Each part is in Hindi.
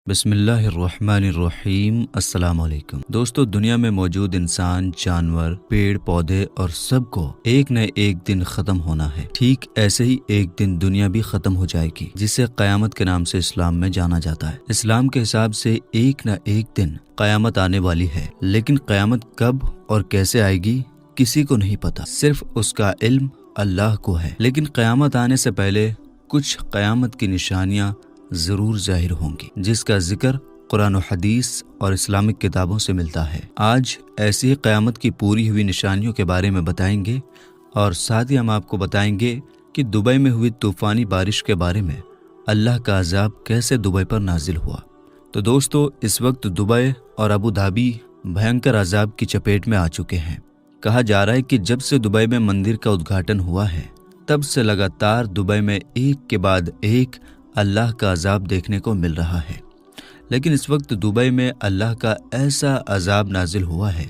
बिस्मिल्लाहिर्रहमानिर्रहीम। अस्सलाम वालेकुम। दोस्तों, दुनिया में मौजूद इंसान, जानवर, पेड़ पौधे और सबको एक न एक दिन खत्म होना है। ठीक ऐसे ही एक दिन दुनिया भी खत्म हो जाएगी, जिसे क़यामत के नाम से इस्लाम में जाना जाता है। इस्लाम के हिसाब से एक न एक दिन क़यामत आने वाली है, लेकिन क़यामत कब और कैसे आएगी किसी को नहीं पता, सिर्फ उसका इल्म अल्लाह को है। लेकिन क़यामत आने से पहले कुछ क़यामत की निशानियां जरूर जाहिर होंगी, जिसका जिक्र कुरान और हदीस और इस्लामिक किताबों से मिलता है। आज ऐसी ही क़यामत की पूरी हुई निशानियों के बारे में बताएंगे और साथ ही हम आपको बताएंगे कि दुबई में हुई तूफानी बारिश के बारे में अल्लाह का अजाब कैसे दुबई पर नाजिल हुआ। तो दोस्तों, इस वक्त दुबई और अबू धाबी भयंकर अजाब की चपेट में आ चुके हैं। कहा जा रहा है कि जब से दुबई में मंदिर का उद्घाटन हुआ है, तब से लगातार दुबई में एक के बाद एक अल्लाह का अजाब देखने को मिल रहा है। लेकिन इस वक्त दुबई में अल्लाह का ऐसा अजाब नाजिल हुआ है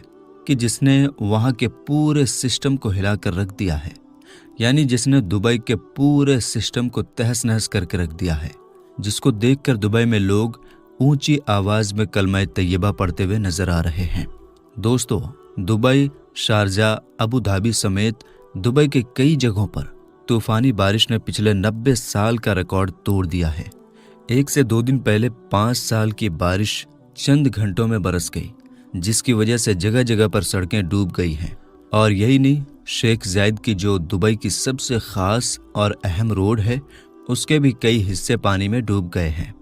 कि जिसने वहाँ के पूरे सिस्टम को हिलाकर रख दिया है, यानी जिसने दुबई के पूरे सिस्टम को तहस नहस करके रख दिया है, जिसको देखकर दुबई में लोग ऊंची आवाज में कलमा तैयबा पढ़ते हुए नजर आ रहे हैं। दोस्तों, दुबई, शारजा, अबू धाबी समेत दुबई के कई जगहों पर तूफानी बारिश ने पिछले 90 साल का रिकॉर्ड तोड़ दिया है। 1 से 2 दिन पहले 5 साल की बारिश चंद घंटों में बरस गई, जिसकी वजह से जगह जगह पर सड़कें डूब गई हैं। और यही नहीं, शेख जायद की जो दुबई की सबसे खास और अहम रोड है, उसके भी कई हिस्से पानी में डूब गए हैं,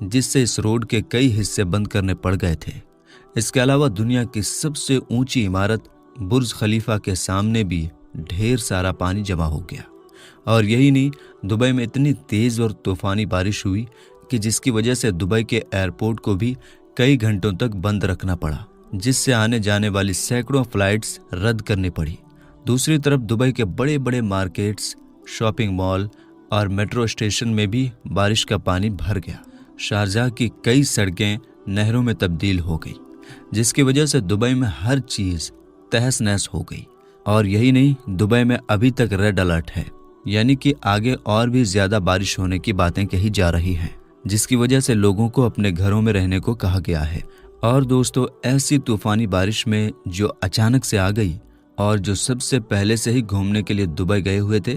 जिससे इस रोड के कई हिस्से बंद करने पड़ गए थे। इसके अलावा दुनिया की सबसे ऊंची इमारत बुर्ज खलीफा के सामने भी ढेर सारा पानी जमा हो गया। और यही नहीं, दुबई में इतनी तेज और तूफानी बारिश हुई कि जिसकी वजह से दुबई के एयरपोर्ट को भी कई घंटों तक बंद रखना पड़ा, जिससे आने जाने वाली सैकड़ों फ्लाइट्स रद्द करनी पड़ी। दूसरी तरफ दुबई के बड़े बड़े मार्केट्स, शॉपिंग मॉल और मेट्रो स्टेशन में भी बारिश का पानी भर गया। शारजाह की कई सड़कें नहरों में तब्दील हो गई, जिसकी वजह से दुबई में हर चीज तहस नहस हो गई। और यही नहीं, दुबई में अभी तक रेड अलर्ट है, यानी कि आगे और भी ज्यादा बारिश होने की बातें कही जा रही हैं, जिसकी वजह से लोगों को अपने घरों में रहने को कहा गया है। और दोस्तों, ऐसी तूफानी बारिश में जो अचानक से आ गई और जो सबसे पहले से ही घूमने के लिए दुबई गए हुए थे,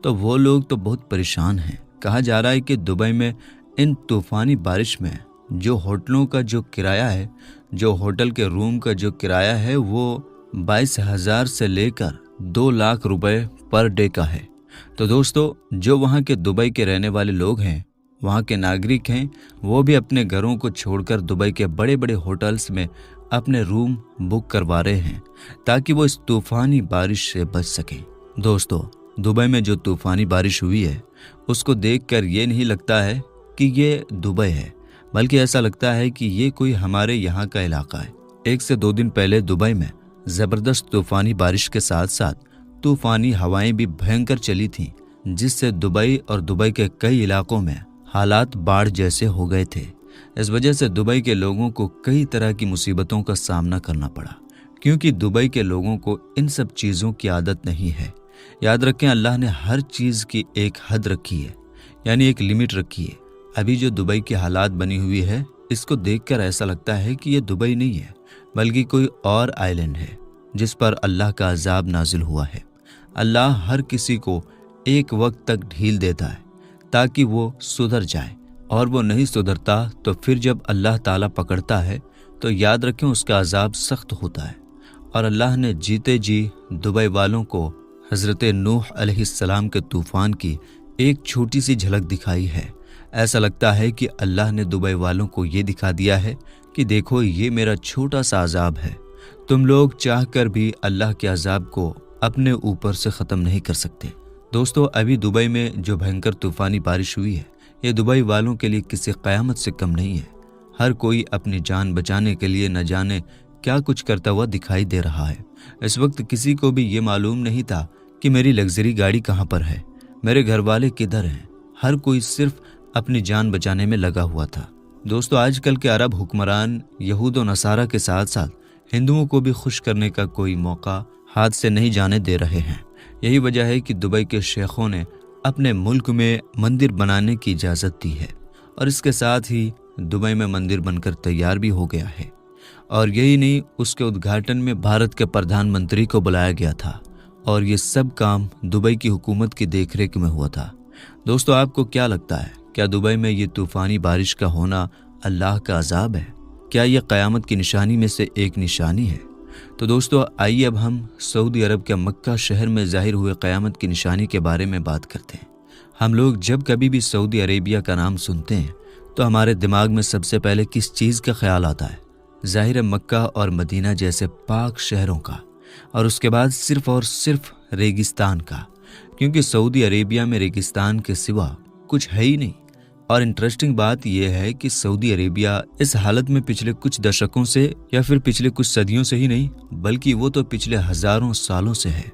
तो वो लोग तो बहुत परेशान हैं। कहा जा रहा है कि दुबई में इन तूफानी बारिश में जो होटलों का जो किराया है, जो होटल के रूम का जो किराया है, वो 22,000 से लेकर 2 लाख रुपए पर डे का है। तो दोस्तों, जो वहाँ के दुबई के रहने वाले लोग हैं, वहाँ के नागरिक हैं, वो भी अपने घरों को छोड़कर दुबई के बड़े बड़े होटल्स में अपने रूम बुक करवा रहे हैं, ताकि वो इस तूफानी बारिश से बच सकें। दोस्तों, दुबई में जो तूफानी बारिश हुई है, उसको देखकर ये नहीं लगता है कि ये दुबई है, बल्कि ऐसा लगता है कि ये कोई हमारे यहाँ का इलाका है। 1 से 2 दिन पहले दुबई में जबरदस्त तूफानी बारिश के साथ साथ तूफानी हवाएं भी भयंकर चली थीं, जिससे दुबई और दुबई के कई इलाकों में हालात बाढ़ जैसे हो गए थे। इस वजह से दुबई के लोगों को कई तरह की मुसीबतों का सामना करना पड़ा, क्योंकि दुबई के लोगों को इन सब चीज़ों की आदत नहीं है। याद रखें, अल्लाह ने हर चीज़ की एक हद रखी है, यानी एक लिमिट रखी है। अभी जो दुबई की हालात बनी हुई है, इसको देखकर ऐसा लगता है कि ये दुबई नहीं है, बल्कि कोई और आइलैंड है जिस पर अल्लाह का अजाब नाजिल हुआ है। अल्लाह हर किसी को एक वक्त तक ढील देता है ताकि वो सुधर जाए, और वो नहीं सुधरता तो फिर जब अल्लाह ताला पकड़ता है तो याद रखें उसका अजाब सख्त होता है। और अल्लाह ने जीते जी दुबई वालों को हज़रत नूह अलैहिस्सलाम के तूफ़ान की एक छोटी सी झलक दिखाई है। ऐसा लगता है कि अल्लाह ने दुबई वालों को ये दिखा दिया है कि देखो, ये मेरा छोटा सा अजाब है, तुम लोग चाहकर भी अल्लाह के अजाब को अपने ऊपर से ख़त्म नहीं कर सकते। दोस्तों, अभी दुबई में जो भयंकर तूफ़ानी बारिश हुई है, ये दुबई वालों के लिए किसी क़यामत से कम नहीं है। हर कोई अपनी जान बचाने के लिए न जाने क्या कुछ करता हुआ दिखाई दे रहा है। इस वक्त किसी को भी ये मालूम नहीं था कि मेरी लग्जरी गाड़ी कहाँ पर है, मेरे घर वाले किधर हैं। हर कोई सिर्फ अपनी जान बचाने में लगा हुआ था। दोस्तों, आजकल के अरब हुक्मरान यहूद और नसारा के साथ साथ हिंदुओं को भी खुश करने का कोई मौका हाथ से नहीं जाने दे रहे हैं। यही वजह है कि दुबई के शेखों ने अपने मुल्क में मंदिर बनाने की इजाज़त दी है और इसके साथ ही दुबई में मंदिर बनकर तैयार भी हो गया है। और यही नहीं, उसके उद्घाटन में भारत के प्रधानमंत्री को बुलाया गया था और ये सब काम दुबई की हुकूमत की देखरेख में हुआ था। दोस्तों, आपको क्या लगता है, क्या दुबई में ये तूफानी बारिश का होना अल्लाह का अजाब है? क्या यह क़यामत की निशानी में से एक निशानी है? तो दोस्तों, आइए अब हम सऊदी अरब के मक्का शहर में ज़ाहिर हुए क़यामत की निशानी के बारे में बात करते हैं। हम लोग जब कभी भी सऊदी अरेबिया का नाम सुनते हैं तो हमारे दिमाग में सबसे पहले किस चीज़ का ख्याल आता है? ज़ाहिर है मक्का और मदीना जैसे पाक शहरों का, और उसके बाद सिर्फ और सिर्फ रेगिस्तान का, क्योंकि सऊदी अरेबिया में रेगिस्तान के सिवा कुछ है ही नहीं। और इंटरेस्टिंग बात यह है कि सऊदी अरेबिया इस हालत में पिछले कुछ दशकों से या फिर पिछले कुछ सदियों से ही नहीं, बल्कि वो तो पिछले हजारों सालों से है।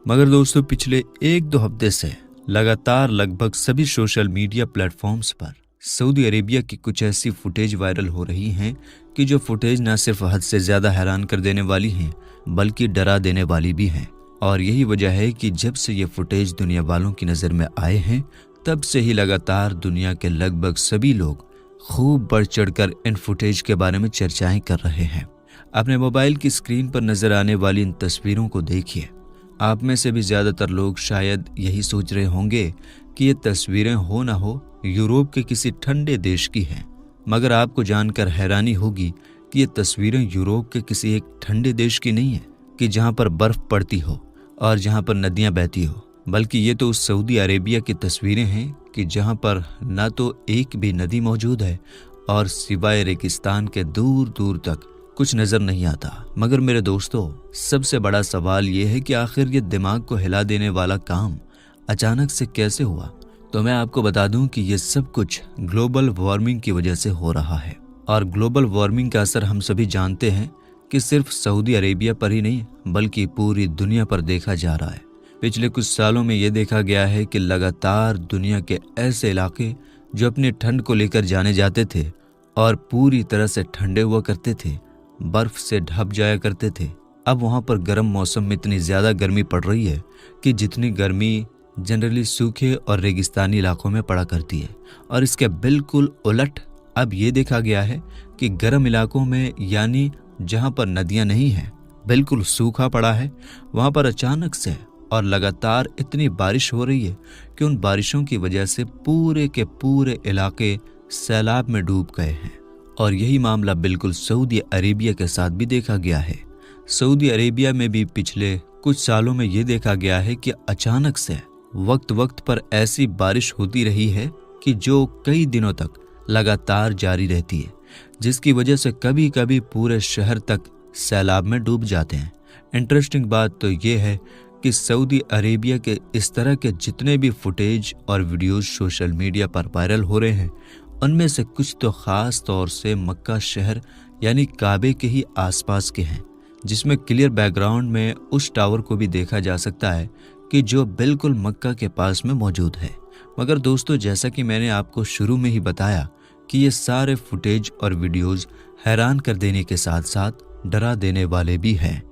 मगर दोस्तों, पिछले 1-2 हफ्ते से लगातार लगभग सभी सोशल मीडिया प्लेटफॉर्म्स पर सऊदी अरेबिया की कुछ ऐसी फुटेज वायरल हो रही हैं कि जो फुटेज न सिर्फ हद से ज़्यादा हैरान कर देने वाली हैं, बल्कि डरा देने वाली भी हैं। और यही वजह है कि जब से ये फुटेज दुनिया वालों की नज़र में आए हैं, तब से ही लगातार दुनिया के लगभग सभी लोग खूब बढ़ चढ़कर इन फुटेज के बारे में चर्चाएं कर रहे हैं। अपने मोबाइल की स्क्रीन पर नजर आने वाली इन तस्वीरों को देखिए। आप में से भी ज़्यादातर लोग शायद यही सोच रहे होंगे कि ये तस्वीरें हो ना हो यूरोप के किसी ठंडे देश की हैं। मगर आपको जानकर हैरानी होगी कि ये तस्वीरें यूरोप के किसी एक ठंडे देश की नहीं है कि जहाँ पर बर्फ़ पड़ती हो और जहाँ पर नदियाँ बहती हो, बल्कि ये तो उस सऊदी अरेबिया की तस्वीरें हैं कि जहाँ पर ना तो एक भी नदी मौजूद है और सिवाय रेगिस्तान के दूर दूर तक कुछ नज़र नहीं आता। मगर मेरे दोस्तों, सबसे बड़ा सवाल ये है कि आखिर ये दिमाग को हिला देने वाला काम अचानक से कैसे हुआ? तो मैं आपको बता दूं कि ये सब कुछ ग्लोबल वार्मिंग की वजह से हो रहा है। और ग्लोबल वार्मिंग का असर हम सभी जानते हैं कि सिर्फ सऊदी अरेबिया पर ही नहीं, बल्कि पूरी दुनिया पर देखा जा रहा है। पिछले कुछ सालों में ये देखा गया है कि लगातार दुनिया के ऐसे इलाके जो अपनी ठंड को लेकर जाने जाते थे और पूरी तरह से ठंडे हुआ करते थे, बर्फ से ढप जाया करते थे, अब वहाँ पर गर्म मौसम में इतनी ज़्यादा गर्मी पड़ रही है कि जितनी गर्मी जनरली सूखे और रेगिस्तानी इलाकों में पड़ा करती है। और इसके बिल्कुल उलट अब ये देखा गया है कि गर्म इलाकों में, यानी जहाँ पर नदियाँ नहीं हैं, बिल्कुल सूखा पड़ा है, वहाँ पर अचानक से और लगातार इतनी बारिश हो रही है कि उन बारिशों की वजह से पूरे के पूरे इलाके सैलाब में डूब गए हैं। और यही मामला बिल्कुल सऊदी अरेबिया के साथ भी देखा गया है। सऊदी अरेबिया में भी पिछले कुछ सालों में ये देखा गया है कि अचानक से वक्त वक्त पर ऐसी बारिश होती रही है कि जो कई दिनों तक लगातार जारी रहती है, जिसकी वजह से कभी कभी पूरे शहर तक सैलाब में डूब जाते हैं। इंटरेस्टिंग बात तो ये है कि सऊदी अरेबिया के इस तरह के जितने भी फुटेज और वीडियोज सोशल मीडिया पर वायरल हो रहे हैं, उनमें से कुछ तो ख़ास तौर से मक्का शहर यानी काबे के ही आसपास के हैं, जिसमें क्लियर बैकग्राउंड में उस टावर को भी देखा जा सकता है कि जो बिल्कुल मक्का के पास में मौजूद है। मगर दोस्तों, जैसा कि मैंने आपको शुरू में ही बताया कि ये सारे फुटेज और वीडियोज़ हैरान कर देने के साथ साथ डरा देने वाले भी हैं।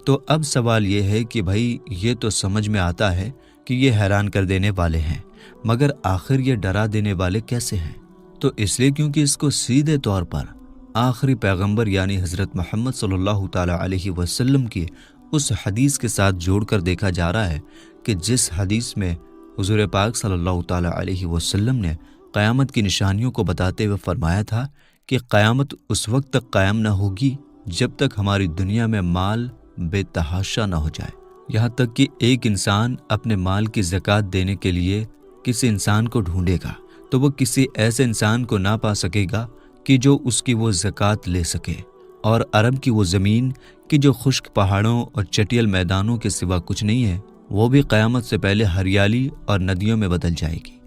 तो अब सवाल ये है कि भाई, ये तो समझ में आता है कि ये हैरान कर देने वाले हैं, मगर आखिर ये डरा देने वाले कैसे हैं? तो इसलिए क्योंकि इसको सीधे तौर पर आखिरी पैगंबर यानी हज़रत मोहम्मद सल्लल्लाहु ताला अलैहि वसल्लम की उस हदीस के साथ जोड़कर देखा जा रहा है कि जिस हदीस में हुज़ूर पाक सल्लल्लाहु ताला अलैहि वसल्लम ने क़यामत की निशानियों को बताते हुए फरमाया था कि क़यामत उस वक्त तक कायम न होगी जब तक हमारी दुनिया में माल बेतहाशा न हो जाए। यहाँ तक कि एक इंसान अपने माल की ज़कात देने के लिए किसी इंसान को ढूंढेगा तो वो किसी ऐसे इंसान को ना पा सकेगा कि जो उसकी वो ज़कात ले सके। और अरब की वो ज़मीन कि जो खुश्क पहाड़ों और चटियल मैदानों के सिवा कुछ नहीं है, वो भी क़यामत से पहले हरियाली और नदियों में बदल जाएगी।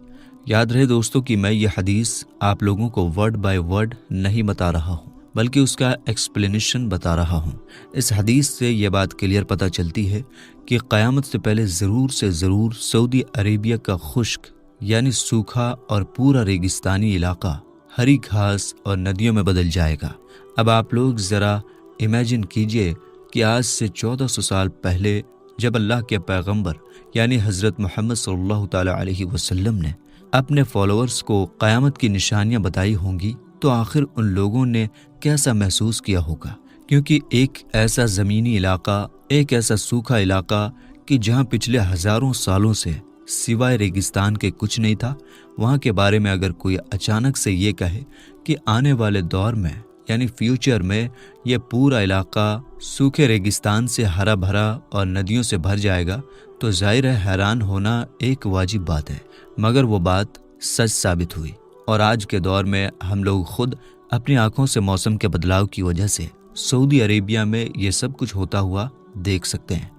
याद रहे दोस्तों कि मैं ये हदीस आप लोगों को वर्ड बाय वर्ड नहीं बता रहा हूँ, बल्कि उसका एक्सप्लेनेशन बता रहा हूँ। इस हदीस से ये बात क्लियर पता चलती है कि क़यामत से पहले ज़रूर से ज़रूर सऊदी अरेबिया का खुश्क यानी सूखा और पूरा रेगिस्तानी इलाका हरी घास और नदियों में बदल जाएगा। अब आप लोग ज़रा इमेजिन कीजिए कि आज से 1400 साल पहले जब अल्लाह के पैगंबर यानी हज़रत मोहम्मद सल्लल्लाहु ताला अलैहि वसल्लम ने अपने फॉलोअर्स को क़यामत की निशानियां बताई होंगी, तो आखिर उन लोगों ने कैसा महसूस किया होगा। क्योंकि एक ऐसा ज़मीनी इलाका, एक ऐसा सूखा इलाका कि जहाँ पिछले हज़ारों सालों से सिवाय रेगिस्तान के कुछ नहीं था, वहाँ के बारे में अगर कोई अचानक से ये कहे कि आने वाले दौर में यानी फ्यूचर में ये पूरा इलाका सूखे रेगिस्तान से हरा भरा और नदियों से भर जाएगा, तो जाहिर है हैरान होना एक वाजिब बात है। मगर वो बात सच साबित हुई और आज के दौर में हम लोग खुद अपनी आंखों से मौसम के बदलाव की वजह से सऊदी अरेबिया में ये सब कुछ होता हुआ देख सकते हैं।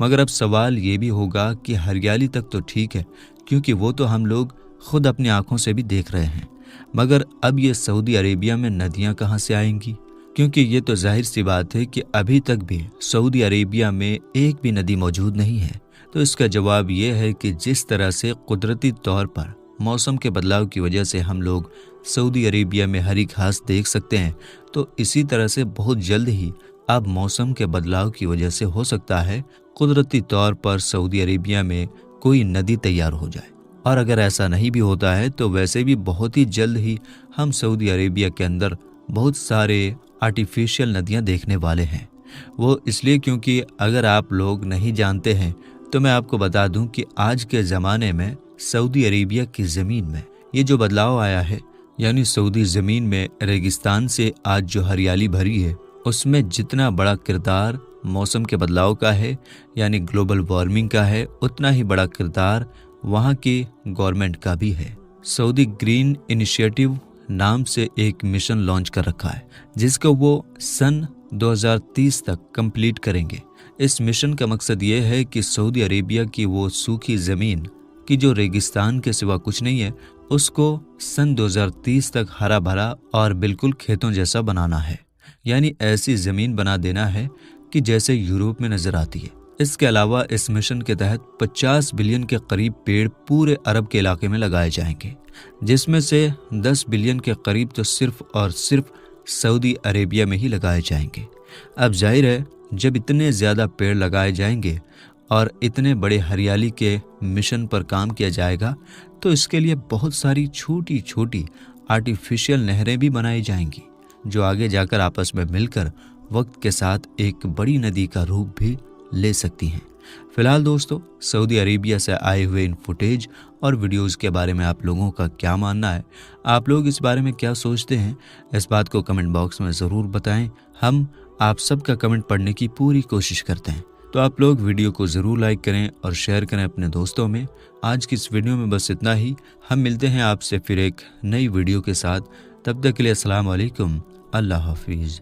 मगर अब सवाल ये भी होगा कि हरियाली तक तो ठीक है, क्योंकि वो तो हम लोग खुद अपनी आंखों से भी देख रहे हैं, मगर अब ये सऊदी अरेबिया में नदियां कहाँ से आएंगी? क्योंकि ये तो जाहिर सी बात है कि अभी तक भी सऊदी अरेबिया में एक भी नदी मौजूद नहीं है। तो इसका जवाब ये है कि जिस तरह से कुदरती तौर पर मौसम के बदलाव की वजह से हम लोग सऊदी अरेबिया में हरी घास देख सकते हैं, तो इसी तरह से बहुत जल्द ही अब मौसम के बदलाव की वजह से हो सकता है कुदरती तौर पर सऊदी अरेबिया में कोई नदी तैयार हो जाए। और अगर ऐसा नहीं भी होता है तो वैसे भी बहुत ही जल्द ही हम सऊदी अरेबिया के अंदर बहुत सारे आर्टिफिशियल नदियां देखने वाले हैं। वो इसलिए क्योंकि अगर आप लोग नहीं जानते हैं तो मैं आपको बता दूं कि आज के ज़माने में सऊदी अरेबिया की ज़मीन में ये जो बदलाव आया है, यानी सऊदी ज़मीन में रेगिस्तान से आज जो हरियाली भरी है, उसमें जितना बड़ा किरदार मौसम के बदलाव का है यानी ग्लोबल वार्मिंग का है, उतना ही बड़ा किरदार वहाँ की गवर्नमेंट का भी है। सऊदी ग्रीन इनिशिएटिव नाम से एक मिशन लॉन्च कर रखा है, जिसको वो सन 2030 तक कंप्लीट करेंगे। इस मिशन का मकसद ये है कि सऊदी अरेबिया की वो सूखी ज़मीन कि जो रेगिस्तान के सिवा कुछ नहीं है, उसको सन 2030 तक हरा भरा और बिल्कुल खेतों जैसा बनाना है। यानी ऐसी ज़मीन बना देना है कि जैसे यूरोप में नज़र आती है। इसके अलावा इस मिशन के तहत 50 बिलियन के करीब पेड़ पूरे अरब के इलाके में लगाए जाएंगे, जिसमें से 10 बिलियन के करीब तो सिर्फ और सिर्फ सऊदी अरेबिया में ही लगाए जाएंगे। अब जाहिर है जब इतने ज़्यादा पेड़ लगाए जाएंगे और इतने बड़े हरियाली के मिशन पर काम किया जाएगा, तो इसके लिए बहुत सारी छोटी छोटी आर्टिफिशियल नहरें भी बनाई जाएंगी, जो आगे जाकर आपस में मिलकर वक्त के साथ एक बड़ी नदी का रूप भी ले सकती हैं। फिलहाल दोस्तों, सऊदी अरेबिया से आए हुए इन फुटेज और वीडियोस के बारे में आप लोगों का क्या मानना है? आप लोग इस बारे में क्या सोचते हैं? इस बात को कमेंट बॉक्स में ज़रूर बताएं। हम आप सबका कमेंट पढ़ने की पूरी कोशिश करते हैं। तो आप लोग वीडियो को ज़रूर लाइक करें और शेयर करें अपने दोस्तों में। आज की इस वीडियो में बस इतना ही। हम मिलते हैं आपसे फिर एक नई वीडियो के साथ। तब तक के लिए अस्सलाम वालेकुम, अल्लाह हाफिज़।